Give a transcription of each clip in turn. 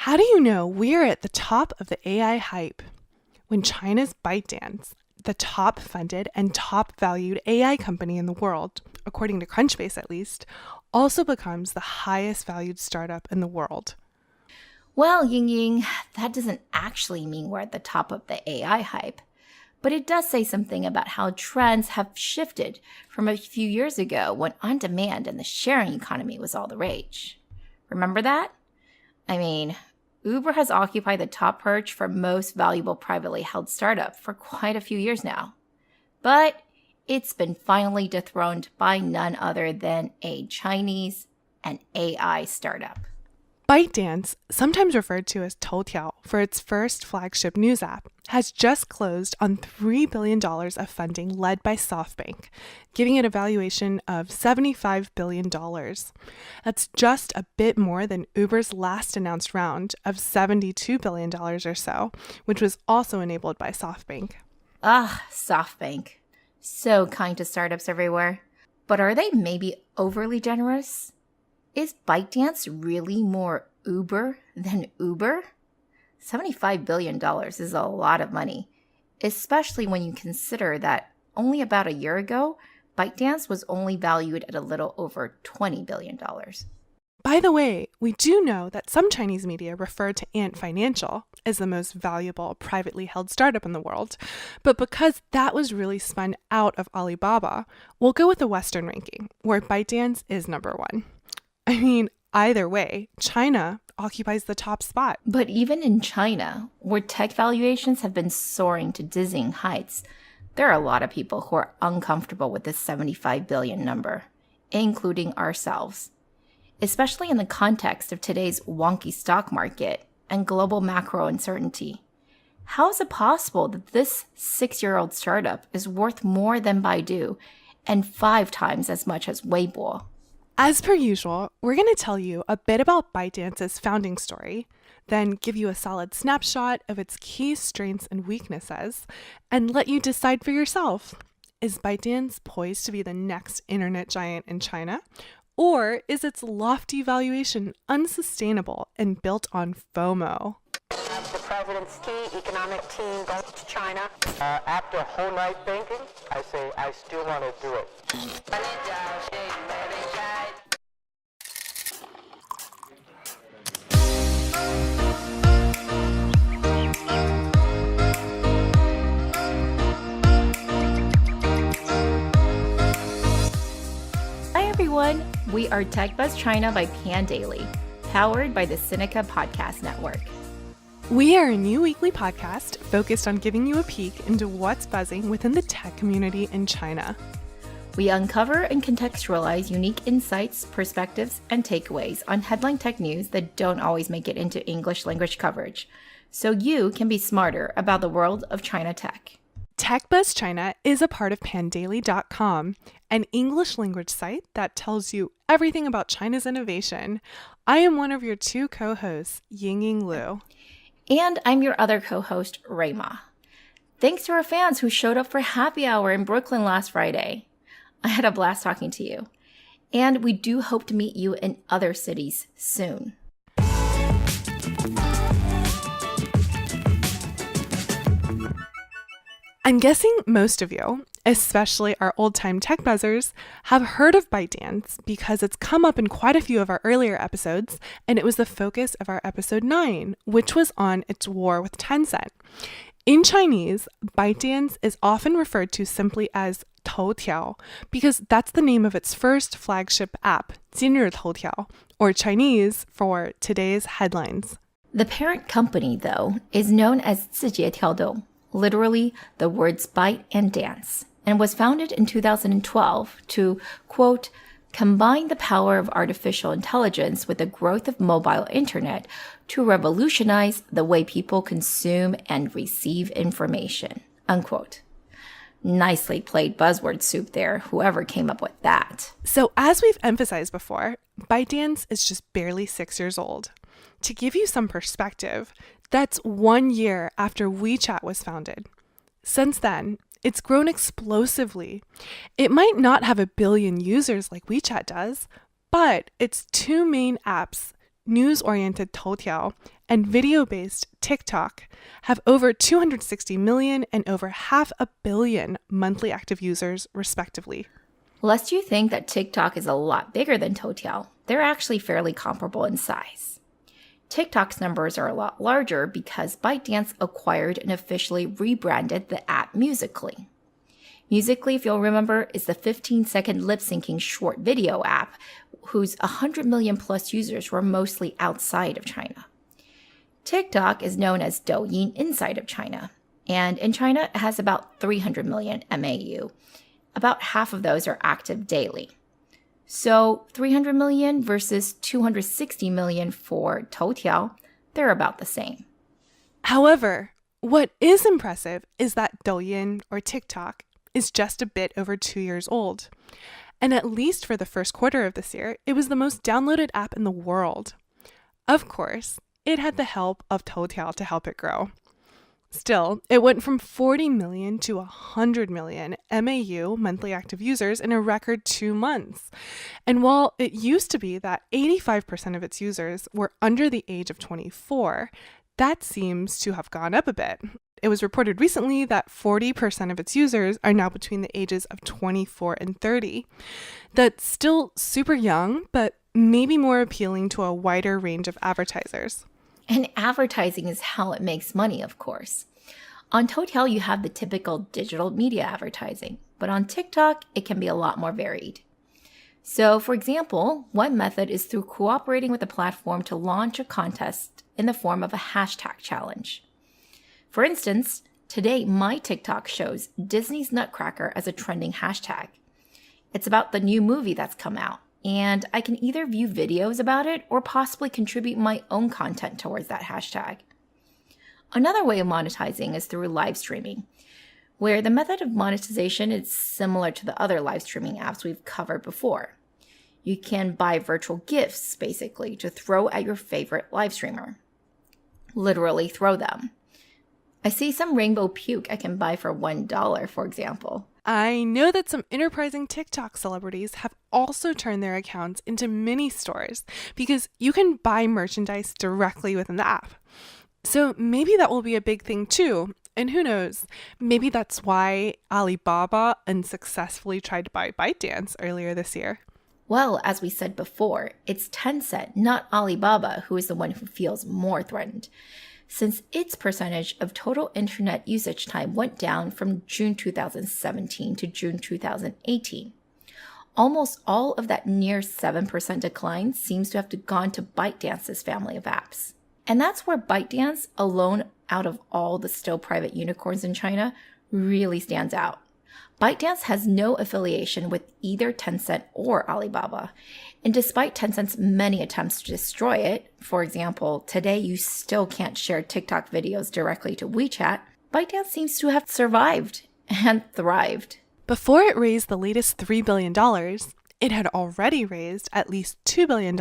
How do you know we're at the top of the AI hype when China's Bytedance, the top funded and top valued AI company in the world, according to Crunchbase at least, also becomes the highest valued startup in the world? Well, Ying-Ying, that doesn't actually mean we're at the top of the AI hype, but it does say something about how trends have shifted from a few years ago when on-demand and the sharing economy was all the rage. Remember that? I mean, Uber has occupied the top perch for most valuable privately held startup for quite a few years now. But it's been finally dethroned by none other than a Chinese and AI startup. Bytedance, sometimes referred to as Toutiao for its first flagship news app, has just closed on $3 billion of funding led by Softbank, giving it a valuation of $75 billion. That's just a bit more than Uber's last announced round of $72 billion or so, which was also enabled by Softbank. Softbank. So kind to startups everywhere. But are they maybe overly generous? Is Bytedance really more Uber than Uber? $75 billion is a lot of money, especially when you consider that only about a year ago, Bytedance was only valued at a little over $20 billion. By the way, we do know that some Chinese media refer to Ant Financial as the most valuable privately held startup in the world, but because that was really spun out of Alibaba, we'll go with the Western ranking, where Bytedance is number one. I mean, either way, China occupies the top spot. But even in China, where tech valuations have been soaring to dizzying heights, there are a lot of people who are uncomfortable with this 75 billion number, including ourselves. Especially in the context of today's wonky stock market and global macro uncertainty. How is it possible that this 6-year-old startup is worth more than Baidu and 5 times as much as Weibo? As per usual, we're going to tell you a bit about Bytedance's founding story, then give you a solid snapshot of its key strengths and weaknesses, and let you decide for yourself. Is Bytedance poised to be the next internet giant in China? Or is its lofty valuation unsustainable and built on FOMO? The president's key economic team goes to China. After a whole night thinking, I say I still want to do it. Hi everyone, we are TechBuzz China by Pandaily, powered by the Sinica Podcast Network. We are a new weekly podcast focused on giving you a peek into what's buzzing within the tech community in China. We uncover and contextualize unique insights, perspectives, and takeaways on headline tech news that don't always make it into English language coverage, so you can be smarter about the world of China tech. TechBuzz China is a part of Pandaily.com, an English language site that tells you everything about China's innovation. I am one of your 2 co-hosts, Ying-Ying Lu. And I'm your other co-host, Rayma. Thanks to our fans who showed up for happy hour in Brooklyn last Friday. I had a blast talking to you. And we do hope to meet you in other cities soon. I'm guessing most of you, especially our old-time tech buzzers, have heard of Bytedance because it's come up in quite a few of our earlier episodes, and it was the focus of our episode 9, which was on its war with Tencent. In Chinese, Bytedance is often referred to simply as Toutiao because that's the name of its first flagship app, 今日头条, or Chinese for today's headlines. The parent company, though, is known as 字节跳动, literally the words byte and dance, and was founded in 2012 to, quote, combine the power of artificial intelligence with the growth of mobile internet to revolutionize the way people consume and receive information, unquote. Nicely played buzzword soup there, whoever came up with that. So as we've emphasized before, Bytedance is just barely 6 years old. To give you some perspective, that's 1 year after WeChat was founded. Since then, it's grown explosively. It might not have 1 billion users like WeChat does, but its 2 main apps, news-oriented Toutiao, and video-based TikTok have over 260 million and over 500 million monthly active users, respectively. Lest you think that TikTok is a lot bigger than Toutiao, they're actually fairly comparable in size. TikTok's numbers are a lot larger because ByteDance acquired and officially rebranded the app Musical.ly. Musical.ly, if you'll remember, is the 15-second lip-syncing short video app whose 100 million plus users were mostly outside of China. TikTok is known as Douyin inside of China, and in China it has about 300 million MAU. About half of those are active daily. So 300 million versus 260 million for Toutiao, they're about the same. However, what is impressive is that Douyin, or TikTok, is just a bit over 2 years old. And at least for the first quarter of this year, it was the most downloaded app in the world. Of course, it had the help of Toutiao to help it grow. Still, it went from 40 million to 100 million MAU, monthly active users, in a record 2 months. And while it used to be that 85% of its users were under the age of 24, that seems to have gone up a bit. It was reported recently that 40% of its users are now between the ages of 24 and 30. That's still super young, but maybe more appealing to a wider range of advertisers. And advertising is how it makes money, of course. On Toutiao, you have the typical digital media advertising, but on TikTok, it can be a lot more varied. So, for example, one method is through cooperating with a platform to launch a contest in the form of a hashtag challenge. For instance, today my TikTok shows Disney's Nutcracker as a trending hashtag. It's about the new movie that's come out, and I can either view videos about it or possibly contribute my own content towards that hashtag. Another way of monetizing is through live streaming, where the method of monetization is similar to the other live streaming apps we've covered before. You can buy virtual gifts, basically, to throw at your favorite live streamer. Literally throw them. I see some rainbow puke I can buy for $1, for example. I know that some enterprising TikTok celebrities have also turned their accounts into mini stores because you can buy merchandise directly within the app. So maybe that will be a big thing too. And who knows, maybe that's why Alibaba unsuccessfully tried to buy ByteDance earlier this year. Well, as we said before, it's Tencent, not Alibaba, who is the one who feels more threatened, since its percentage of total internet usage time went down from June 2017 to June 2018. Almost all of that near 7% decline seems to have gone to ByteDance's family of apps. And that's where ByteDance, alone out of all the still private unicorns in China, really stands out. ByteDance has no affiliation with either Tencent or Alibaba. And despite Tencent's many attempts to destroy it, for example, today you still can't share TikTok videos directly to WeChat, ByteDance seems to have survived and thrived. Before it raised the latest $3 billion, it had already raised at least $2 billion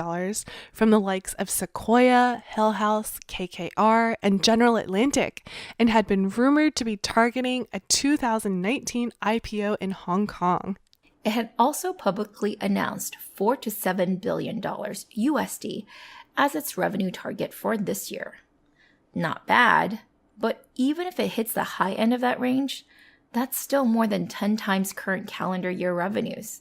from the likes of Sequoia, Hill House, KKR, and General Atlantic, and had been rumored to be targeting a 2019 IPO in Hong Kong. It had also publicly announced $4 to $7 billion USD as its revenue target for this year. Not bad, but even if it hits the high end of that range, that's still more than 10 times current calendar year revenues.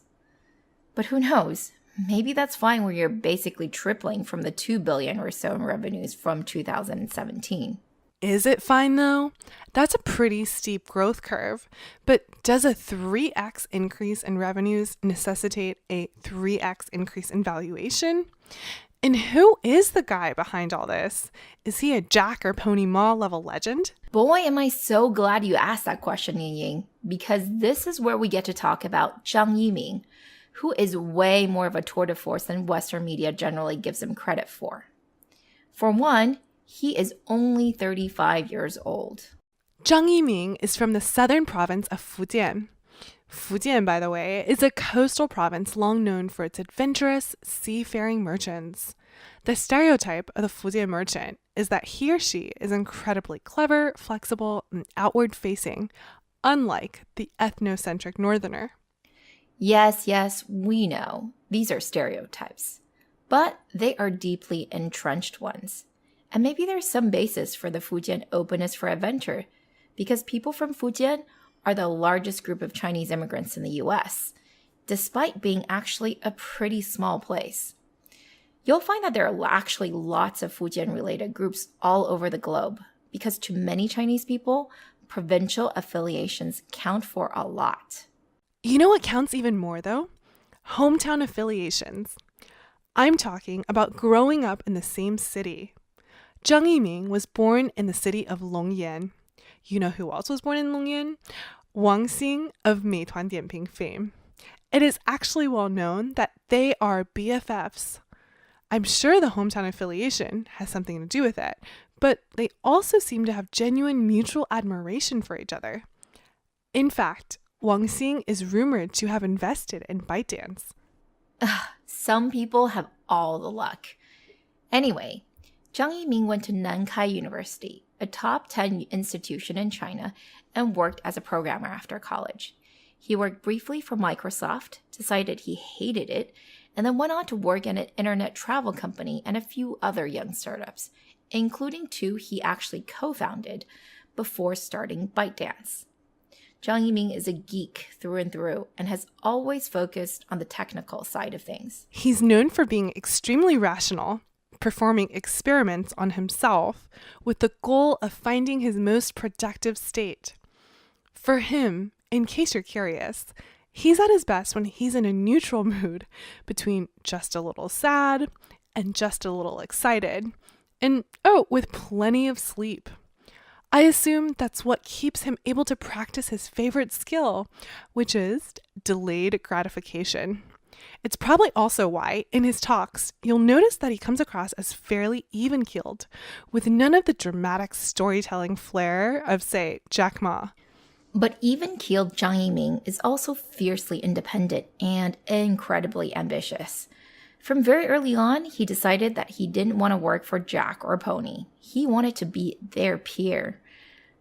But who knows? Maybe that's fine where you're basically tripling from the $2 billion or so in revenues from 2017. Is it fine though? That's a pretty steep growth curve. But does a 3x increase in revenues necessitate a 3x increase in valuation? And who is the guy behind all this? Is he a Jack or Pony Ma level legend? Boy, am I so glad you asked that question, Ying-Ying, because this is where we get to talk about Zhang Yiming, who is way more of a tour de force than Western media generally gives him credit for. For one, he is only 35 years old. Zhang Yiming is from the southern province of Fujian. Fujian, by the way, is a coastal province long known for its adventurous, seafaring merchants. The stereotype of the Fujian merchant is that he or she is incredibly clever, flexible, and outward-facing, unlike the ethnocentric northerner. Yes, we know. These are stereotypes. but they are deeply entrenched ones. And maybe there's some basis for the Fujian openness for adventure, because people from Fujian are the largest group of Chinese immigrants in the US, despite being actually a pretty small place. You'll find that there are actually lots of Fujian-related groups all over the globe, because to many Chinese people, provincial affiliations count for a lot. You know what counts even more, though? Hometown affiliations. I'm talking about growing up in the same city. Zhang Yiming was born in the city of Longyan. You know who else was born in Longyan? Wang Xing of Meituan Dianping fame. It is actually well known that they are BFFs. I'm sure the hometown affiliation has something to do with it, but they also seem to have genuine mutual admiration for each other. In fact, Wang Xing is rumored to have invested in Bytedance. Some people have all the luck. Anyway, Zhang Yiming went to Nankai University, a top 10 institution in China, and worked as a programmer after college. He worked briefly for Microsoft, decided he hated it, and then went on to work in an internet travel company and a few other young startups, including 2 he actually co-founded before starting Bytedance. Zhang Yiming is a geek through and through and has always focused on the technical side of things. He's known for being extremely rational, performing experiments on himself with the goal of finding his most productive state. For him, in case you're curious, he's at his best when he's in a neutral mood between just a little sad and just a little excited, and with plenty of sleep. I assume that's what keeps him able to practice his favorite skill, which is delayed gratification. It's probably also why, in his talks, you'll notice that he comes across as fairly even-keeled, with none of the dramatic storytelling flair of, say, Jack Ma. But even-keeled Zhang Yiming is also fiercely independent and incredibly ambitious. From very early on, he decided that he didn't want to work for Jack or Pony. He wanted to be their peer.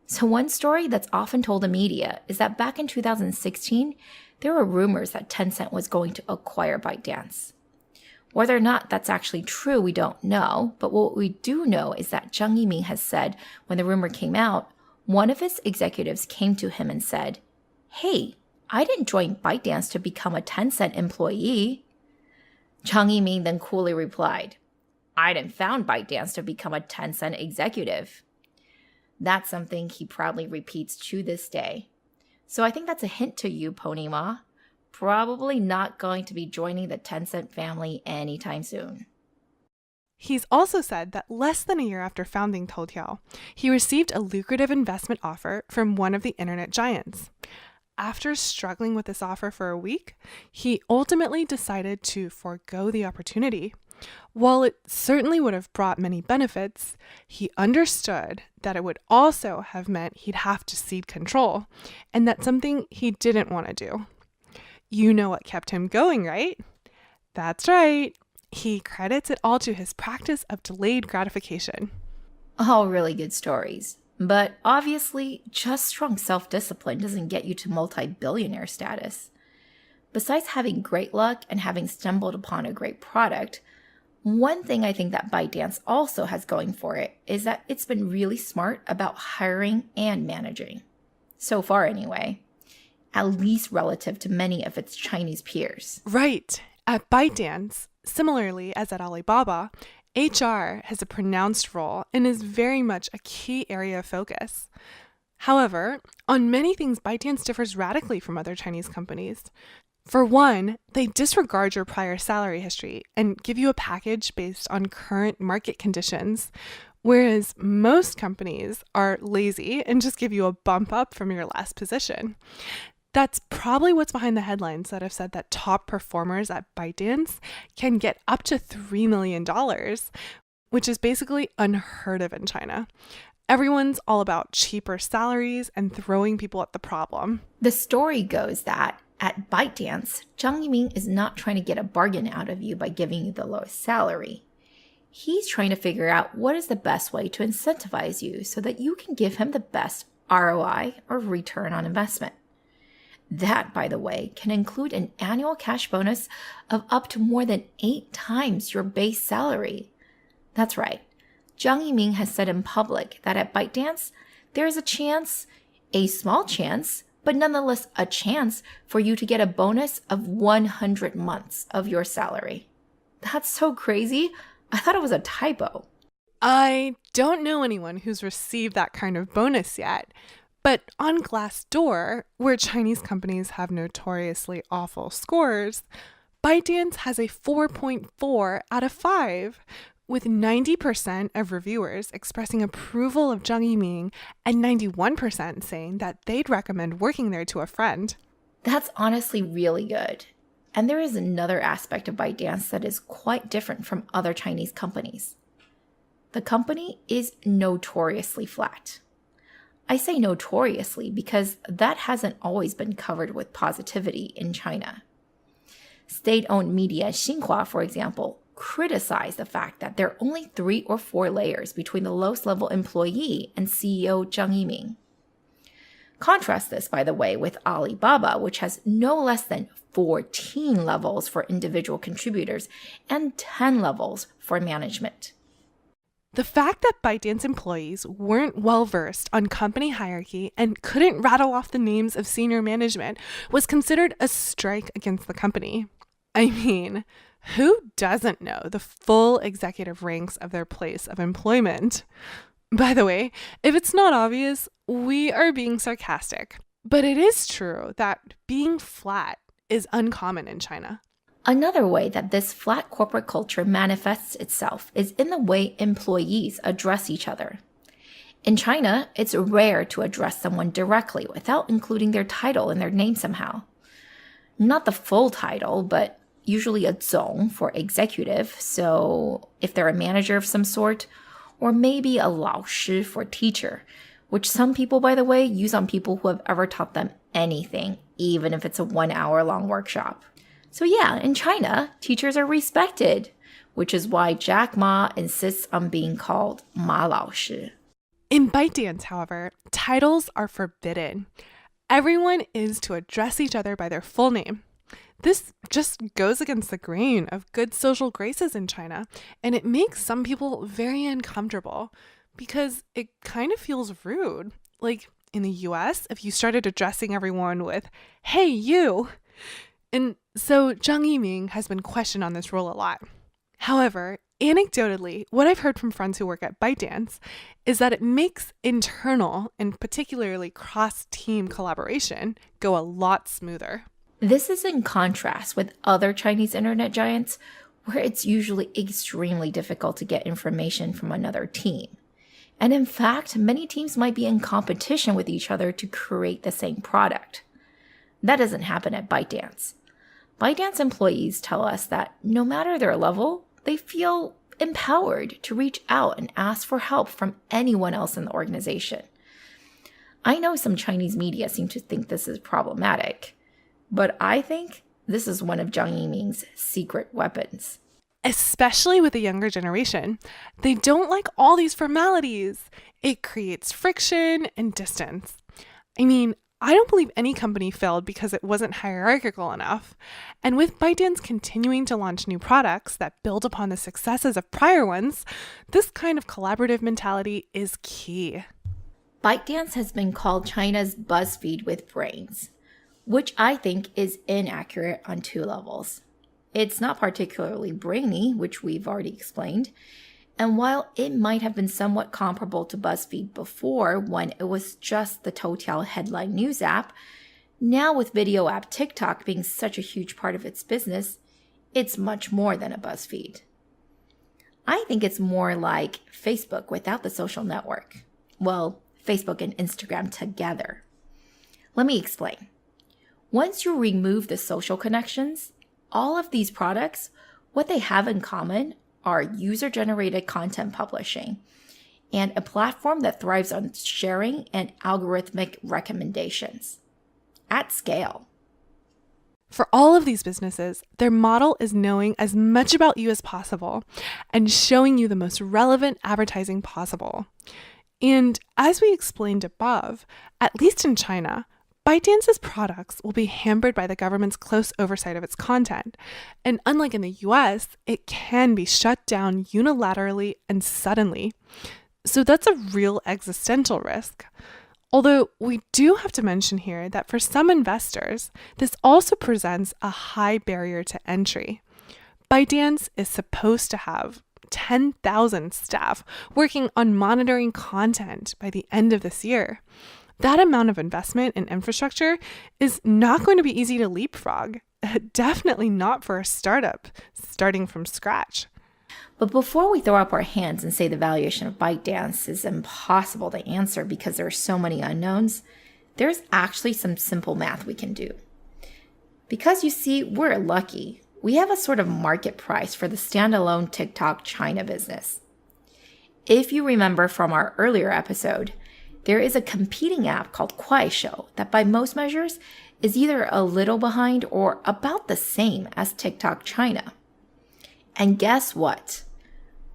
So one story that's often told in media is that back in 2016, there were rumors that Tencent was going to acquire Bytedance. Whether or not that's actually true, we don't know, but what we do know is that Zhang Yiming has said when the rumor came out, one of his executives came to him and said, "Hey, I didn't join Bytedance to become a Tencent employee." Zhang Yiming then coolly replied, "I didn't found Bytedance to become a Tencent executive." That's something he proudly repeats to this day. So I think that's a hint to you, Pony Ma. Probably not going to be joining the Tencent family anytime soon. He's also said that less than a year after founding Toutiao, he received a lucrative investment offer from one of the internet giants. After struggling with this offer for a week, he ultimately decided to forego the opportunity. While it certainly would have brought many benefits, he understood that it would also have meant he'd have to cede control, and that's something he didn't want to do. You know what kept him going, right? That's right. He credits it all to his practice of delayed gratification. All really good stories. But obviously, just strong self-discipline doesn't get you to multi-billionaire status. Besides having great luck and having stumbled upon a great product, one thing I think that Bytedance also has going for it is that it's been really smart about hiring and managing. So far anyway. At least relative to many of its Chinese peers. Right. At Bytedance, similarly as at Alibaba, HR has a pronounced role and is very much a key area of focus. However, on many things, Bytedance differs radically from other Chinese companies. For one, they disregard your prior salary history and give you a package based on current market conditions, whereas most companies are lazy and just give you a bump up from your last position. That's probably what's behind the headlines that have said that top performers at Bytedance can get up to $3 million, which is basically unheard of in China. Everyone's all about cheaper salaries and throwing people at the problem. The story goes that at Bytedance, Zhang Yiming is not trying to get a bargain out of you by giving you the lowest salary. He's trying to figure out what is the best way to incentivize you so that you can give him the best ROI or return on investment. That, by the way, can include an annual cash bonus of up to more than 8 times your base salary. That's right. Zhang Yiming has said in public that at Bytedance, there is a chance, a small chance, but nonetheless a chance for you to get a bonus of 100 months of your salary. That's so crazy. I thought it was a typo. I don't know anyone who's received that kind of bonus yet, but on Glassdoor, where Chinese companies have notoriously awful scores, Bytedance has a 4.4 out of 5, with 90% of reviewers expressing approval of Zhang Yiming and 91% saying that they'd recommend working there to a friend. That's honestly really good. And there is another aspect of Bytedance that is quite different from other Chinese companies. The company is notoriously flat. I say notoriously because that hasn't always been covered with positivity in China. State-owned media Xinhua, for example, criticized the fact that there are only 3 or 4 layers between the lowest level employee and CEO Zhang Yiming. Contrast this, by the way, with Alibaba, which has no less than 14 levels for individual contributors and 10 levels for management. The fact that Bytedance employees weren't well-versed on company hierarchy and couldn't rattle off the names of senior management was considered a strike against the company. I mean, who doesn't know the full executive ranks of their place of employment? By the way, if it's not obvious, we are being sarcastic. But it is true that being flat is uncommon in China. Another way that this flat corporate culture manifests itself is in the way employees address each other. In China, it's rare to address someone directly without including their title in their name somehow. Not the full title, but usually a zong for executive, so if they're a manager of some sort, or maybe a 老师 for teacher, which some people, by the way, use on people who have ever taught them anything, even if it's a 1-hour-long workshop. So yeah, in China, teachers are respected, which is why Jack Ma insists on being called Ma 老师. In Bytedance, however, titles are forbidden. Everyone is to address each other by their full name. This just goes against the grain of good social graces in China, and it makes some people very uncomfortable because it kind of feels rude. Like in the US, if you started addressing everyone with, "Hey, you." And so Zhang Yiming has been questioned on this rule a lot. However, anecdotally, what I've heard from friends who work at Bytedance is that it makes internal and particularly cross-team collaboration go a lot smoother. This is in contrast with other Chinese internet giants, where it's usually extremely difficult to get information from another team. And in fact, many teams might be in competition with each other to create the same product. That doesn't happen at Bytedance. Bytedance employees tell us that no matter their level, they feel empowered to reach out and ask for help from anyone else in the organization. I know some Chinese media seem to think this is problematic, but I think this is one of Zhang Yiming's secret weapons. Especially with the younger generation. They don't like all these formalities. It creates friction and distance. I mean, I don't believe any company failed because it wasn't hierarchical enough. And with Bytedance continuing to launch new products that build upon the successes of prior ones, this kind of collaborative mentality is key. Bytedance has been called China's BuzzFeed with brains, which I think is inaccurate on 2 levels. It's not particularly brainy, which we've already explained, and while it might have been somewhat comparable to BuzzFeed before when it was just the Toutiao headline news app, now with video app TikTok being such a huge part of its business, it's much more than a BuzzFeed. I think it's more like Facebook without the social network. Well, Facebook and Instagram together. Let me explain. Once you remove the social connections, all of these products, what they have in common are user-generated content publishing and a platform that thrives on sharing and algorithmic recommendations at scale. For all of these businesses, their model is knowing as much about you as possible and showing you the most relevant advertising possible. And as we explained above, at least in China, ByteDance's products will be hampered by the government's close oversight of its content. And unlike in the US, it can be shut down unilaterally and suddenly. So that's a real existential risk. Although we do have to mention here that for some investors, this also presents a high barrier to entry. ByteDance is supposed to have 10,000 staff working on monitoring content by the end of this year. That amount of investment in infrastructure is not going to be easy to leapfrog. Definitely not for a startup starting from scratch. But before we throw up our hands and say the valuation of ByteDance is impossible to answer because there are so many unknowns, there's actually some simple math we can do. Because you see, we're lucky. We have a sort of market price for the standalone TikTok China business. If you remember from our earlier episode, there is a competing app called Kuaishou that by most measures is either a little behind or about the same as TikTok China. And guess what?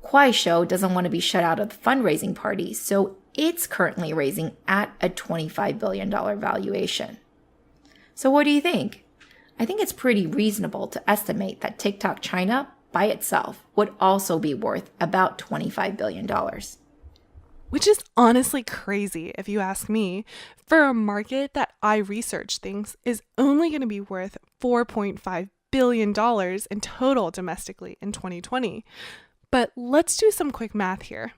Kuaishou doesn't want to be shut out of the fundraising party, so it's currently raising at a $25 billion valuation. So what do you think? I think it's pretty reasonable to estimate that TikTok China by itself would also be worth about $25 billion. Which is honestly crazy, if you ask me, for a market that iResearch thinks is only going to be worth $4.5 billion in total domestically in 2020. But let's do some quick math here.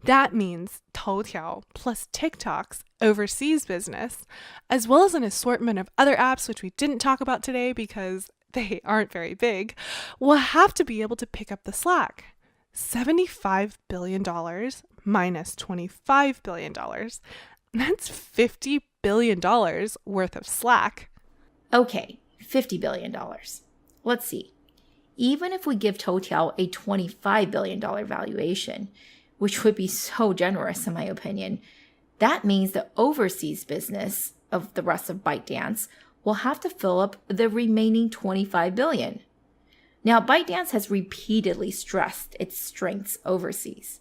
That means Toutiao plus TikTok's overseas business, as well as an assortment of other apps which we didn't talk about today because they aren't very big, will have to be able to pick up the slack. $75 billion minus $25 billion. That's $50 billion worth of slack. Okay, $50 billion. Let's see. Even if we give Toutiao a $25 billion valuation, which would be so generous in my opinion, that means the overseas business of the rest of ByteDance will have to fill up the remaining $25 billion. Now, ByteDance has repeatedly stressed its strengths overseas.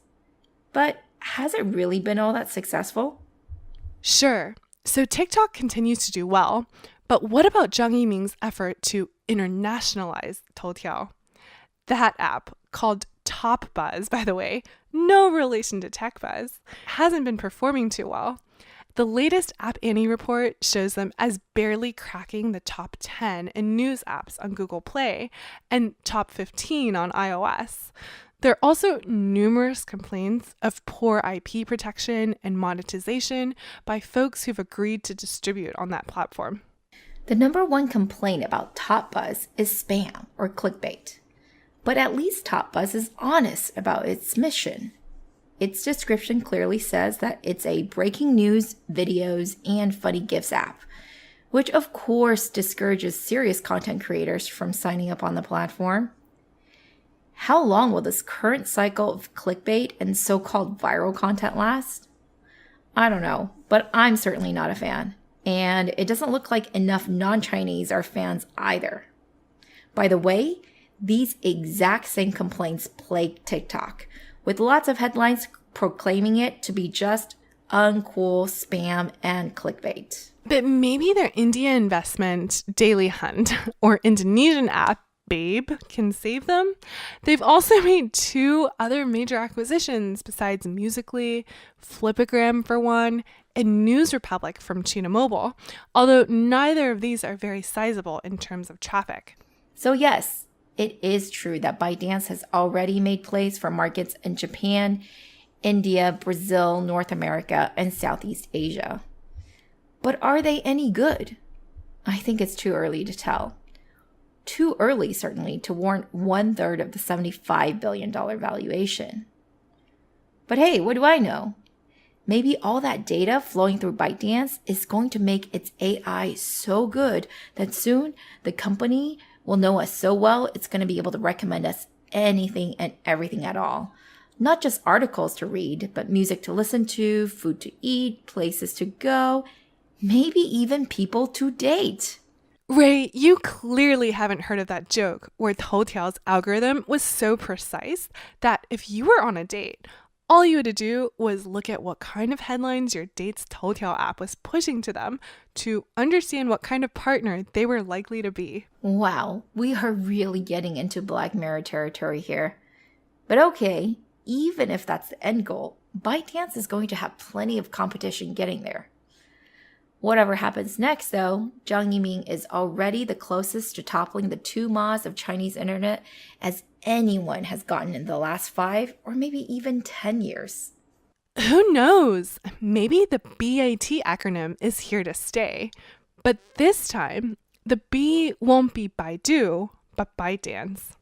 But has it really been all that successful? Sure. So TikTok continues to do well, but what about Zhang Yiming's effort to internationalize Toutiao? That app, called TopBuzz, by the way, no relation to TechBuzz, hasn't been performing too well. The latest App Annie report shows them as barely cracking the top 10 in news apps on Google Play and top 15 on iOS. There are also numerous complaints of poor IP protection and monetization by folks who've agreed to distribute on that platform. The number one complaint about TopBuzz is spam or clickbait. But at least TopBuzz is honest about its mission. Its description clearly says that it's a breaking news, videos, and funny GIFs app, which of course discourages serious content creators from signing up on the platform. How long will this current cycle of clickbait and so-called viral content last? I don't know, but I'm certainly not a fan. And it doesn't look like enough non-Chinese are fans either. By the way, these exact same complaints plague TikTok, with lots of headlines proclaiming it to be just uncool spam and clickbait. But maybe their India investment, Daily Hunt, or Indonesian app, Babe, can save them. They've also made 2 other major acquisitions besides Musical.ly, Flipagram for one, and News Republic from China Mobile, although neither of these are very sizable in terms of traffic. So yes, it is true that ByteDance has already made plays for markets in Japan, India, Brazil, North America, and Southeast Asia. But are they any good? I think it's too early to tell. Too early, certainly, to warrant 1/3 of the $75 billion valuation. But hey, what do I know? Maybe all that data flowing through ByteDance is going to make its AI so good that soon the company will know us so well it's going to be able to recommend us anything and everything at all. Not just articles to read, but music to listen to, food to eat, places to go, maybe even people to date. Ray, you clearly haven't heard of that joke where Toutiao's algorithm was so precise that if you were on a date, All you had to do was look at what kind of headlines your date's Toutiao app was pushing to them to understand what kind of partner they were likely to be. Wow, we are really getting into Black Mirror territory here. But okay, even if that's the end goal, Bytedance is going to have plenty of competition getting there. Whatever happens next, though, Zhang Yiming is already the closest to toppling the two ma's of Chinese internet as anyone has gotten in the last 5 or maybe even 10 years. Who knows? Maybe the BAT acronym is here to stay. But this time, the B won't be Baidu, but Bytedance.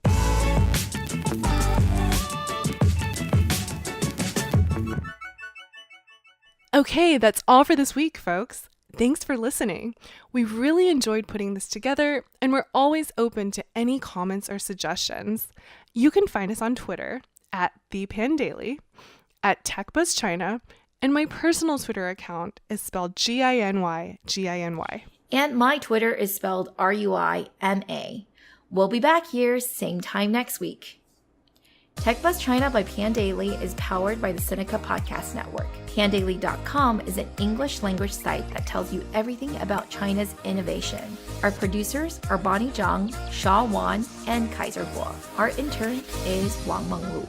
Okay, that's all for this week, folks. Thanks for listening. We really enjoyed putting this together, and we're always open to any comments or suggestions. You can find us on Twitter at Pandaily, at TechBuzz China, and my personal Twitter account is spelled Ginygy. And my Twitter is spelled Ruima. We'll be back here same time next week. TechBuzz China by Pandaily is powered by the Seneca Podcast Network. Pandaily.com is an English language site that tells you everything about China's innovation. Our producers are Bonnie Zhang, Sha Wan, and Kaiser Guo. Our intern is Wang Menglu.